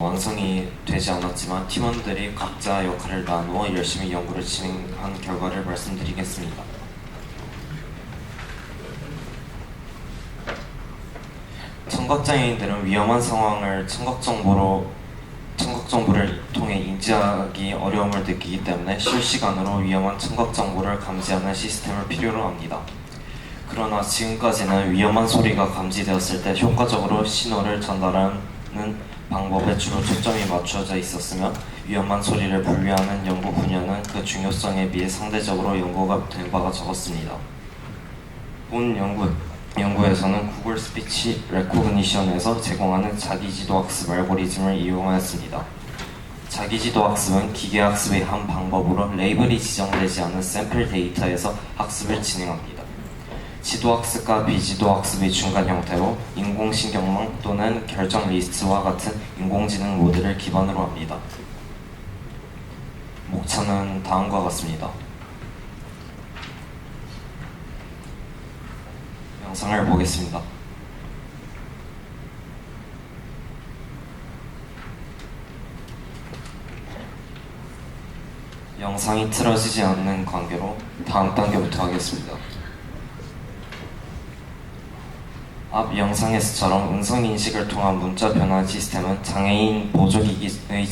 완성이 되지 않았지만 팀원들이 각자 역할을 나누어 열심히 연구를 진행한 결과를 말씀드리겠습니다. 청각장애인들은 위험한 상황을 청각정보를 통해 인지하기 어려움을 느끼기 때문에 실시간으로 위험한 청각정보를 감지하는 시스템을 필요로 합니다. 그러나 지금까지는 위험한 소리가 감지되었을 때 효과적으로 신호를 전달하는 방법에 주로 초점이 맞춰져 있었으며 위험한 소리를 분류하는 연구 분야는 그 중요성에 비해 상대적으로 연구가 된 바가 적었습니다. 본 연구에서는 구글 스피치 레코그니션에서 제공하는 자기지도 학습 알고리즘을 이용하였습니다. 자기지도 학습은 기계학습의 한 방법으로 레이블이 지정되지 않은 샘플 데이터에서 학습을 진행합니다. 지도학습과 비지도학습의 중간 형태로 인공신경망 또는 결정 리스트와 같은 인공지능 모델을 기반으로 합니다. 목차는 다음과 같습니다. 영상을 보겠습니다. 영상이 틀어지지 않는 관계로 다음 단계부터 하겠습니다. 앞 영상에서처럼 음성인식을 통한 문자 변환 시스템은 장애인 보조기기의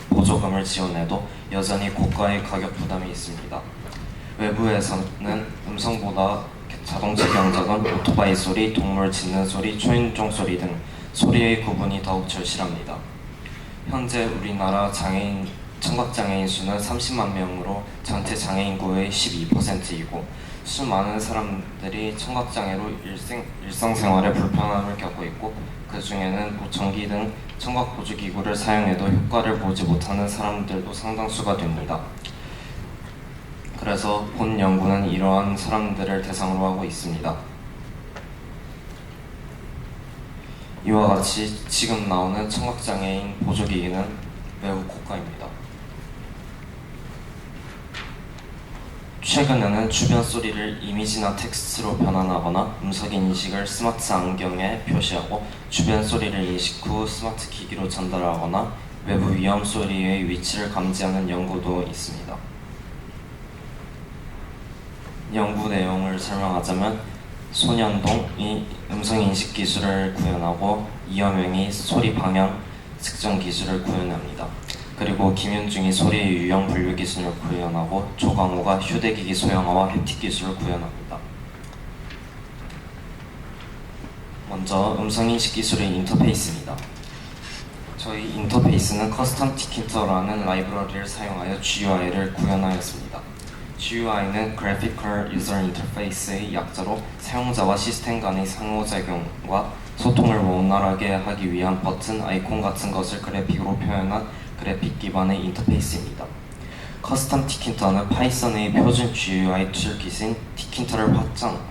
보조금을 지원해도 여전히 고가의 가격 부담이 있습니다. 외부에서는 음성보다 자동차 경적음, 오토바이 소리, 동물 짖는 소리, 초인종 소리 등 소리의 구분이 더욱 절실합니다. 현재 우리나라 청각장애인 수는 30만 명으로 전체 장애인 인구의 12%이고 수많은 사람들이 청각장애로 일상생활에 불편함을 겪고 있고 그 중에는 보청기 등 청각보조기구를 사용해도 효과를 보지 못하는 사람들도 상당수가 됩니다. 그래서 본 연구는 이러한 사람들을 대상으로 하고 있습니다. 이와 같이 지금 나오는 청각장애인 보조기기는 매우 고가입니다. 최근에는 주변 소리를 이미지나 텍스트로 변환하거나 음성인식을 스마트 안경에 표시하고 주변 소리를 인식 후 스마트 기기로 전달하거나 외부 위험 소리의 위치를 감지하는 연구도 있습니다. 연구 내용을 설명하자면 손현동이 음성인식 기술을 구현하고 이여명이 소리 방향 측정 기술을 구현합니다. 그리고 김윤중이 소리의 유형 분류 기술을 구현하고 조광호가 휴대기기 소형화와 햅틱 기술을 구현합니다. 먼저 음성인식 기술의 인터페이스입니다. 저희 인터페이스는 커스텀 티킨터라는 라이브러리를 사용하여 GUI를 구현하였습니다. GUI는 Graphical User Interface의 약자로 사용자와 시스템 간의 상호작용과 소통을 원활하게 하기 위한 버튼, 아이콘 같은 것을 그래픽으로 표현한 그래픽 기반의 인터페이스입니다. 커스텀 티킨터는 파이썬의 표준 GUI 툴킷인 티킨터를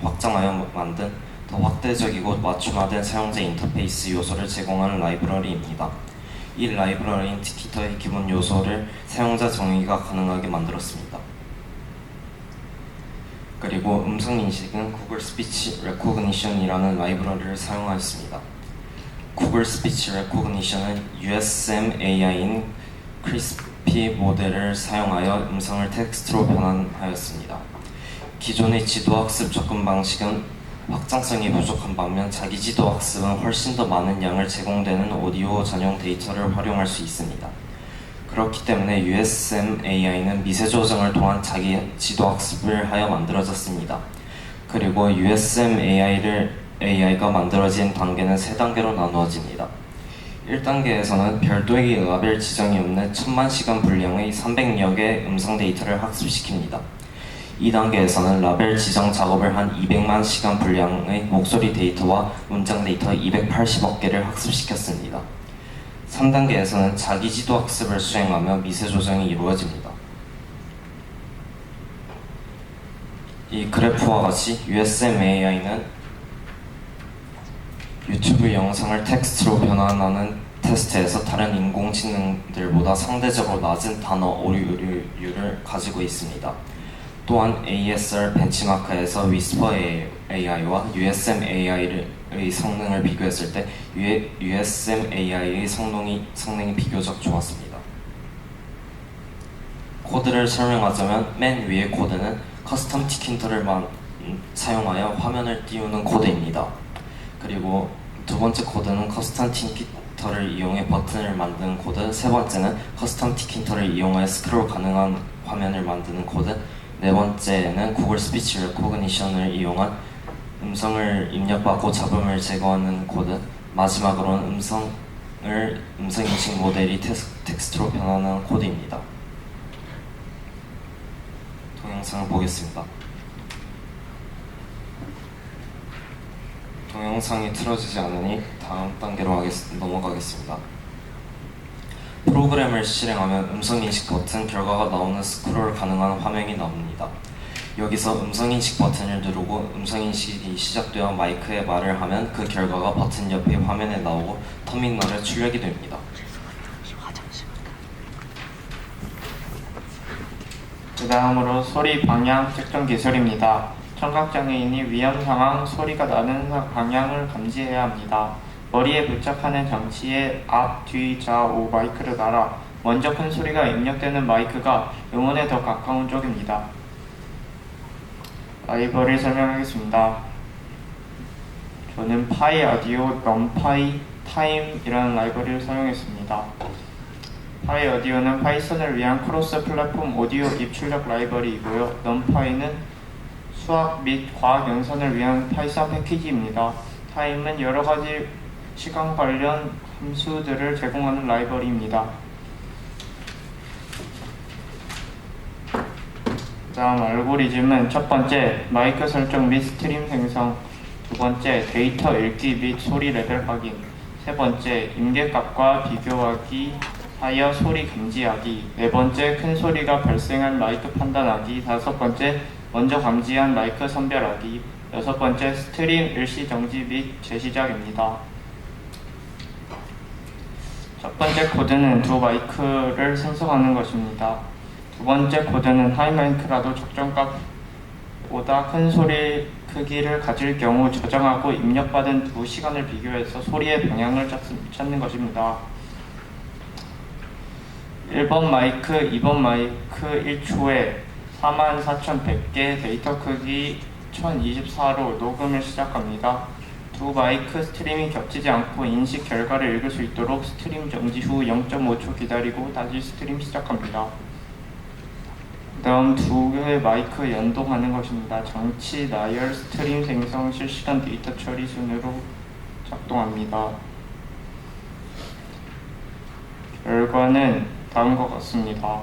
확장하여 만든 더 확대적이고 맞춤화된 사용자 인터페이스 요소를 제공하는 라이브러리입니다. 이 라이브러리인 티킨터의 기본 요소를 사용자 정의가 가능하게 만들었습니다. 그리고 음성인식은 구글 스피치 레코그니션이라는 라이브러리를 사용하였습니다. 구글 스피치 레코그니션은 USM AI인 크리스피 모델을 사용하여 음성을 텍스트로 변환하였습니다. 기존의 지도학습 접근 방식은 확장성이 부족한 반면 자기지도학습은 훨씬 더 많은 양을 제공되는 오디오 전용 데이터를 활용할 수 있습니다. 그렇기 때문에 USM AI는 미세 조정을 통한 자기 지도학습을 하여 만들어졌습니다. 그리고 USM AI가 만들어진 단계는 3단계로 나누어집니다. 1단계에서는 별도의 라벨 지정이 없는 1000만 시간 분량의 300여 개의 음성 데이터를 학습시킵니다. 2단계에서는 라벨 지정 작업을 한 200만 시간 분량의 목소리 데이터와 문장 데이터 280억 개를 학습시켰습니다. 3단계에서는 자기지도 학습을 수행하며 미세 조정이 이루어집니다. 이 그래프와 같이 USM AI는 유튜브 영상을 텍스트로 변환하는 테스트에서 다른 인공지능들보다 상대적으로 낮은 단어 오류율을 가지고 있습니다. 또한 ASR 벤치마크에서 위스퍼 AI와 USM AI를 성능을 비교했을 때 USM AI의 성능이 비교적 좋았습니다. 코드를 설명하자면 맨 위의 코드는 커스텀 티킨터를 사용하여 화면을 띄우는 코드입니다. 그리고 두 번째 코드는 커스텀 티킨터를 이용해 버튼을 만드는 코드, 세 번째는 커스텀 티킨터를 이용하여 스크롤 가능한 화면을 만드는 코드, 네 번째는 구글 스피치 레코그니션을 이용한 음성을 입력받고 잡음을 제거하는 코드, 마지막으로는 음성 인식 모델이 텍스트로 변환하는 코드입니다. 동영상을 보겠습니다. 동영상이 틀어지지 않으니 다음 단계로 넘어가겠습니다. 프로그램을 실행하면 음성인식 버튼 결과가 나오는 스크롤 가능한 화면이 나옵니다. 여기서 음성인식 버튼을 누르고 음성인식이 시작되어 마이크에 말을 하면 그 결과가 버튼 옆에 화면에 나오고 터미널에 출력이 됩니다. 그 다음으로 소리 방향 측정 기술입니다. 청각장애인이 위험 상황 소리가 나는 방향을 감지해야 합니다. 머리에 부착하는 장치에 앞, 뒤, 좌우 마이크를 달아 먼저 큰 소리가 입력되는 마이크가 음원에 더 가까운 쪽입니다. 라이브러리 설명하겠습니다. 저는 파이 오디오, 넘파이, 타임이라는 라이브러리를 사용했습니다. 파이 오디오는 파이썬을 위한 크로스 플랫폼 오디오 입출력 라이브러리이고요. 넘파이는 수학 및 과학 연산을 위한 파이썬 패키지입니다. 타임은 여러 가지 시간 관련 함수들을 제공하는 라이브러리입니다. 다음 알고리즘은 첫 번째 마이크 설정 및 스트림 생성, 두 번째 데이터 읽기 및 소리 레벨 확인, 세 번째 임계값과 비교하기 하여 소리 감지하기, 네 번째 큰 소리가 발생한 마이크 판단하기, 다섯 번째 먼저 감지한 마이크 선별하기, 여섯 번째 스트림 일시 정지 및 재시작입니다. 첫 번째 코드는 두 마이크를 생성하는 것입니다. 두 번째 코드는 하이 마이크라도 적정값보다 큰 소리 크기를 가질 경우 저장하고 입력받은 두 시간을 비교해서 소리의 방향을 찾는 것입니다. 1번 마이크, 2번 마이크 1초에 44,100개 데이터 크기 1024로 녹음을 시작합니다. 두 마이크 스트림이 겹치지 않고 인식 결과를 읽을 수 있도록 스트림 정지 후 0.5초 기다리고 다시 스트림 시작합니다. 다음 두 개의 마이크 연동하는 것입니다. 장치, 나열, 스트림 생성, 실시간 데이터 처리 순으로 작동합니다. 결과는 다음과 같습니다.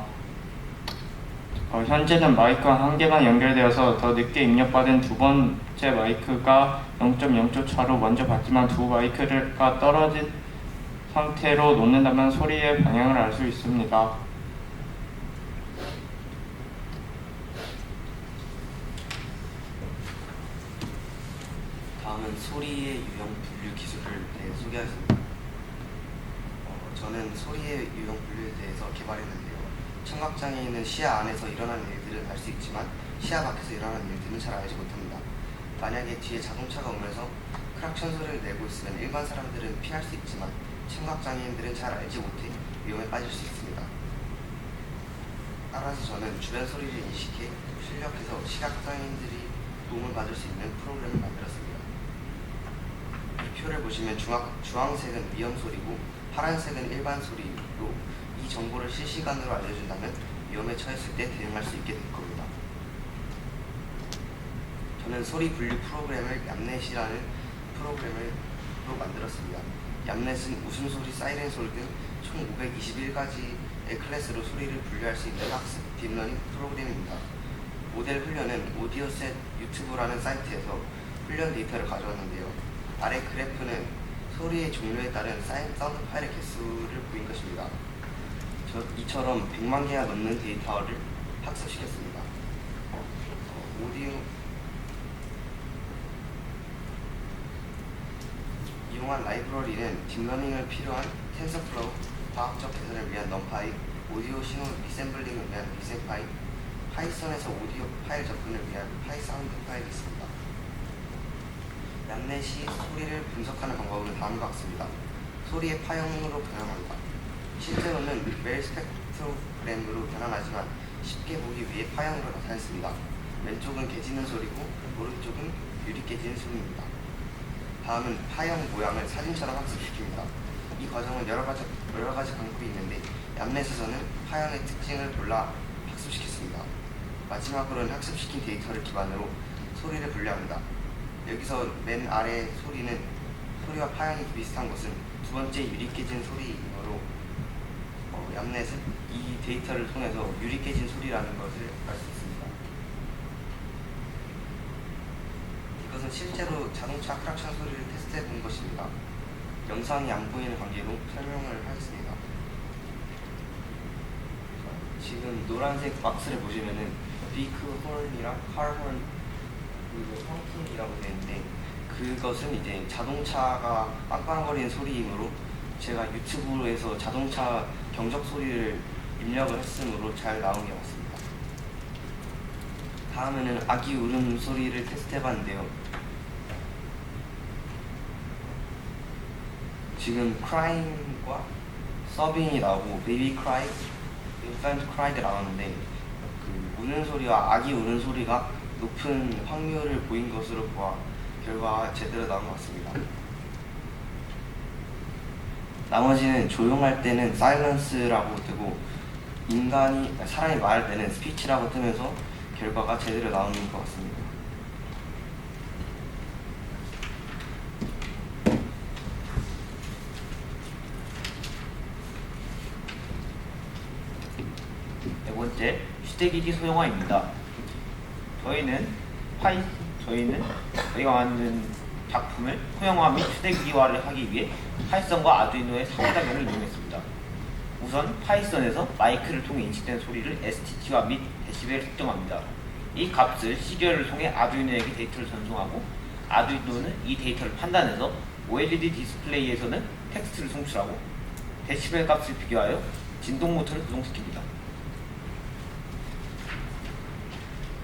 현재는 마이크가 한 개만 연결되어서 더 늦게 입력받은 두 번째 마이크가 0.0초 차로 먼저 받지만 두 마이크가 떨어진 상태로 놓는다면 소리의 방향을 알 수 있습니다. 다음은 소리의 유형 분류 기술을 소개하겠습니다. 저는 소리의 유형 분류에 대해서 개발했는데요. 청각장애인은 시야 안에서 일어나는 일들은 알 수 있지만 시야 밖에서 일어나는 일들은 잘 알지 못합니다. 만약에 뒤에 자동차가 오면서 크락션 소리를 내고 있으면 일반 사람들은 피할 수 있지만 청각장애인들은 잘 알지 못해 위험에 빠질 수 있습니다. 따라서 저는 주변 소리를 인식해 출력해서 시각장애인들이 도움을 받을 수 있는 프로그램을 만들었습니다. 이 표를 보시면 주황색은 위험 소리고 파란색은 일반 소리로 이 정보를 실시간으로 알려준다면 위험에 처했을 때 대응할 수 있게 될 겁니다. 저는 소리 분류 프로그램을 얌넷이라는 프로그램으로 만들었습니다. 얌넷은 웃음소리, 사이렌 소리 등 총 521가지의 클래스로 소리를 분류할 수 있는 학습 딥러닝 프로그램입니다. 모델 훈련은 오디오셋 유튜브라는 사이트에서 훈련 데이터를 가져왔는데요. 아래 그래프는 소리의 종류에 따른 사운드 파일의 개수를 보인 것입니다. 이처럼 100만 개가 넘는 데이터를 학습시켰습니다. 오디오 이용한 라이브러리는 딥러닝을 필요한 텐서플로우, 과학적 계산을 위한 넘파이, 오디오 신호 리샘블링을 위한 리샘파이, 파이썬에서 오디오 파일 접근을 위한 파이사운드 파일이 있습니다. 얌넷이 소리를 분석하는 방법은 다음과 같습니다. 소리의 파형으로 변환합니다. 실제로는 멜 스펙트로그램으로 변환하지만 쉽게 보기 위해 파형으로 나타냈습니다. 왼쪽은 깨지는 소리고 오른쪽은 유리 깨지는 소리입니다. 다음은 파형 모양을 사진처럼 학습시킵니다. 이 과정은 여러 가지 방법이 있는데 얌넷에서는 파형의 특징을 골라 학습시켰습니다. 마지막으로는 학습시킨 데이터를 기반으로 소리를 분류합니다. 여기서 맨 아래 소리와 파형이 비슷한 것은 두 번째 유리 깨진 소리이므로 얌넷은 이 데이터를 통해서 유리 깨진 소리라는 것을 알 수 있습니다. 이것은 실제로 자동차 크락션 소리를 테스트해 본 것입니다. 영상이 안 보이는 관계로 설명을 하겠습니다. 지금 노란색 박스를 보시면은 비크 홀이랑 칼 홀 그리고 펑킹이라고 되어 있는데 그것은 이제 자동차가 빵빵거리는 소리이므로 제가 유튜브에서 자동차 경적 소리를 입력을 했으므로 잘 나온 게 맞습니다. 다음에는 아기 울음 소리를 테스트해봤는데요. 지금 crying과 sobbing이 나오고 baby cry, infant cry가 나왔는데 그 우는 소리와 아기 우는 소리가 높은 확률을 보인 것으로 보아 결과가 제대로 나온 것 같습니다. 나머지는 조용할 때는 silence라고 뜨고 사람이 말할 때는 speech라고 뜨면서 결과가 제대로 나오는 것 같습니다. 네 번째, 휴대기기 소형화입니다. 저희가 만든 작품을 소형화 및 휴대기기화를 하기 위해 파이썬과 아두이노의 상호작용을 이용했습니다. 우선 파이썬에서 마이크를 통해 인식된 소리를 STT와 및 데시벨을 특정합니다. 이 값을 시리얼을 통해 아두이노에게 데이터를 전송하고 아두이노는 이 데이터를 판단해서 OLED 디스플레이에서는 텍스트를 송출하고 데시벨 값을 비교하여 진동 모터를 구동시킵니다.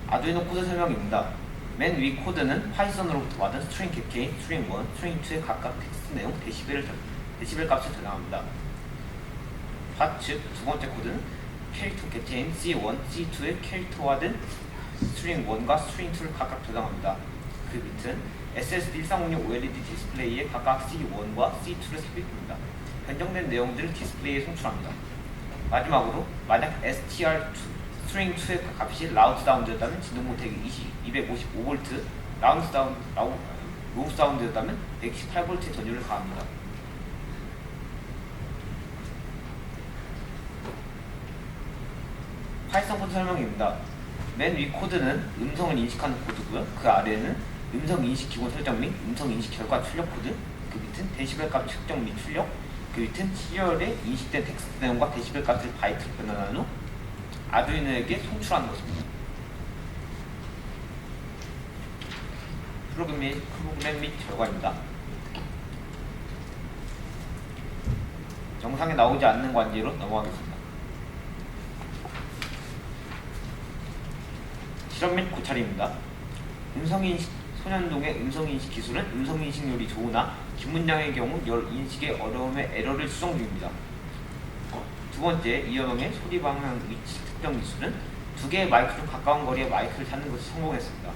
아두이노 코드 설명입니다. 맨 위 코드는 파이썬으로부터 받은 스트링 캡케인, 스트링 1, 스트링 2의 각각 텍스트 내용 데시벨 값을 저장합니다. 좌측 두 번째 코드는 캐릭터 캡체인 C1, C2의 캐릭터화된 스트링 1과 스트링 2를 각각 저장합니다. 그 밑은 SSD 1306 OLED 디스플레이에 각각 C1과 C2를 삽입합니다. 변경된 내용들을 디스플레이에 송출합니다. 마지막으로 만약 STR2 스트링 2의 값이 라우드 사운드였다면 진동 모택이 255V, 롱 사운드였다면 118V의 전류를 가합니다. 파이썬 코드 설명입니다. 맨 위 코드는 음성을 인식하는 코드고요. 그 아래는 음성 인식 기본 설정 및 음성 인식 결과 출력 코드, 그 밑은 데시벨 값 측정 및 출력, 그 밑은 시리얼에 인식된 텍스트 내용과 데시벨 값을 바이트로 변환한 후 아두이노에게 송출하는 것입니다. 프로그램 및 결과입니다. 영상에 나오지 않는 관계로 넘어가겠습니다. 실험 및 고찰입니다. 소년동의 음성인식 기술은 음성인식률이 좋으나 긴 문장의 경우 인식의 어려움에 에러를 수정 중입니다. 두 번째, 이어명의 소리 방향 위치 특정 기술은 두 개의 마이크로 가까운 거리에 마이크를 찾는 것이 성공했습니다.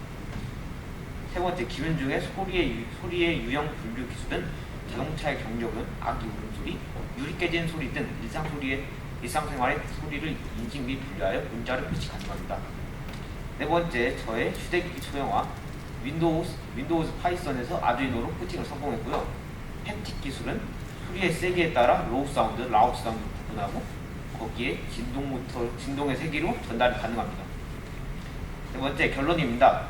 세 번째, 기문 중에 소리의 유형 분류 기술은 자동차의 경적음, 아기 울음소리, 유리 깨지는 소리 등 일상생활의 소리를 인식 및 분류하여 문자를 표시 가능합니다. 네 번째, 저의 휴대기기 소형화, 윈도우즈 파이썬에서 아두이노로 포팅을 성공했고요. 햅틱 기술은 소리의 세기에 따라 로우 사운드, 라우드 사운드를 구분하고 거기에 진동의 세기로 전달이 가능합니다. 네 번째, 결론입니다.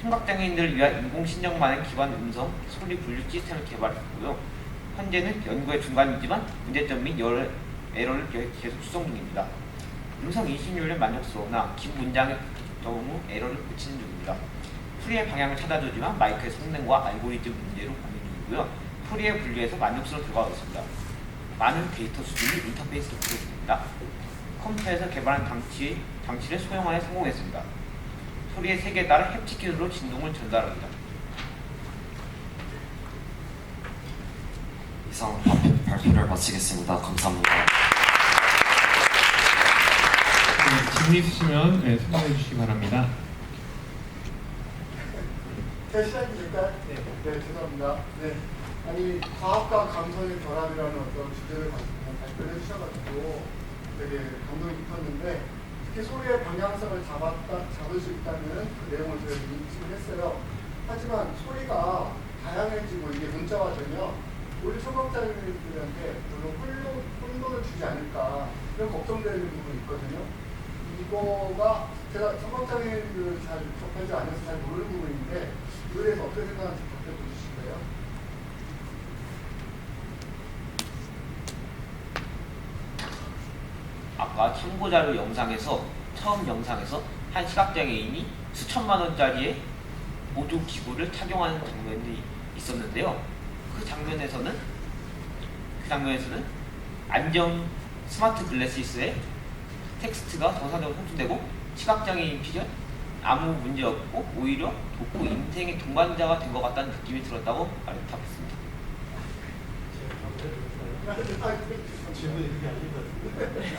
청각장애인들을 위한 인공신경만의 기반 음성 소리 분류 시스템을 개발했고요. 현재는 연구의 중간이지만 문제점 및 에러를 계속 수정 중입니다. 음성 인식률은 만족스러우나 긴 문장의 경우 에러를 고치는 중입니다. 풀이의 방향을 찾아주지만 마이크의 성능과 알고리즘 문제로 고민 중이고요. 풀이의 분류에서 만족스러운 결과가 있습니다. 많은 데이터 수준이 인터페이스로 구성됩니다. 컴퓨터에서 개발한 장치를 소형화에 성공했습니다. 소리의 세기에 따라 햅틱 기술로 진동을 전달합니다. 이상 발표를 마치겠습니다. 감사합니다. 네, 질문 있으시면 소개해 주시기 바랍니다. 제 시작입니까? 네. 네, 죄송합니다. 네. 아니, 과학과 감성의 결합이라는 어떤 주제를 가지고 발표를 해주셔가지고 되게 감동이 깊었는데, 특히 소리의 방향성을 잡을 수 있다는 그 내용을 저희가 인식을 했어요. 하지만 소리가 다양해지고 이게 문자화 되면 우리 청각장애인들한테 별로 혼돈을 주지 않을까 이런 걱정되는 부분이 있거든요. 이거가 제가 청각장애인을 잘 접하지 않아서 잘 모르는 부분인데 이거에 대해서 어떻게 생각하는지 답변해 주실까요? 아까 참고자료 처음 영상에서 한 시각장애인이 수천만 원짜리의 보조 기구를 착용하는 장면이 있었는데요. 그 장면에서는 안경 스마트 글래시스에 텍스트가 정상적으로 송출되고 시각장애인 피셜 아무 문제 없고 오히려 돕고 인생의 동반자가 된 것 같다는 느낌이 들었다고 답했습니다. 질문이 그게 아닌 것 같은데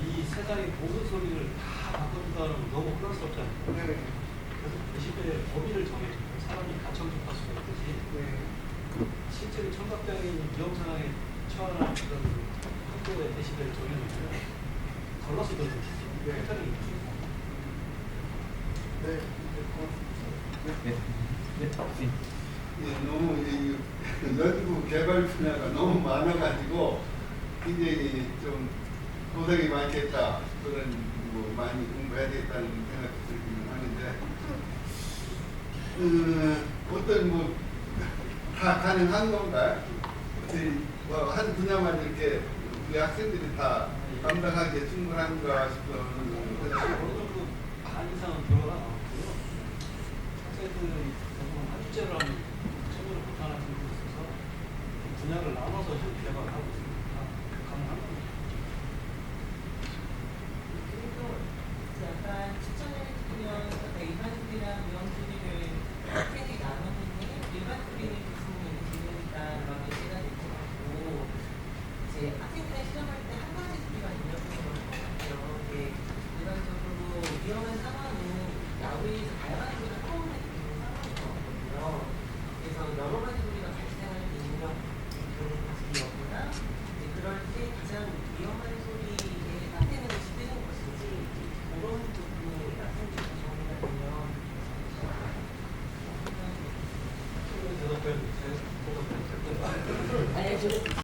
이 세상의 모든 소리를 다 바꿔준다는 건 너무 혼란스럽잖아요. 네. 그래서 데시벨의 범위를 정해주고 사람이 가청적할 수가 있듯이 네. 실제로 청각장애인 위험 상황에 처한 그런 학교의 데시벨을 정해놓으면 걸러서 들을 수 있어요. 네. 패턴이 있죠. 네. 너무 연구 개발 분야가 너무 많아가지고 굉장히 좀 고생이 많겠다 그런 많이 공부해야 되겠다는 생각이 들기는 하는데 어떤 다 가능한 건가? 한 분야만 이렇게 우리 학생들이 다 감당하기에 충분한가 싶은 어느 정도 반 이상은 결과가 나왔고요. 학생들이 대부분 한 주제로 하면 체계를 못하는 학생들이 있어서 분야를 나눠서 지금 개발을 하고 있습니다.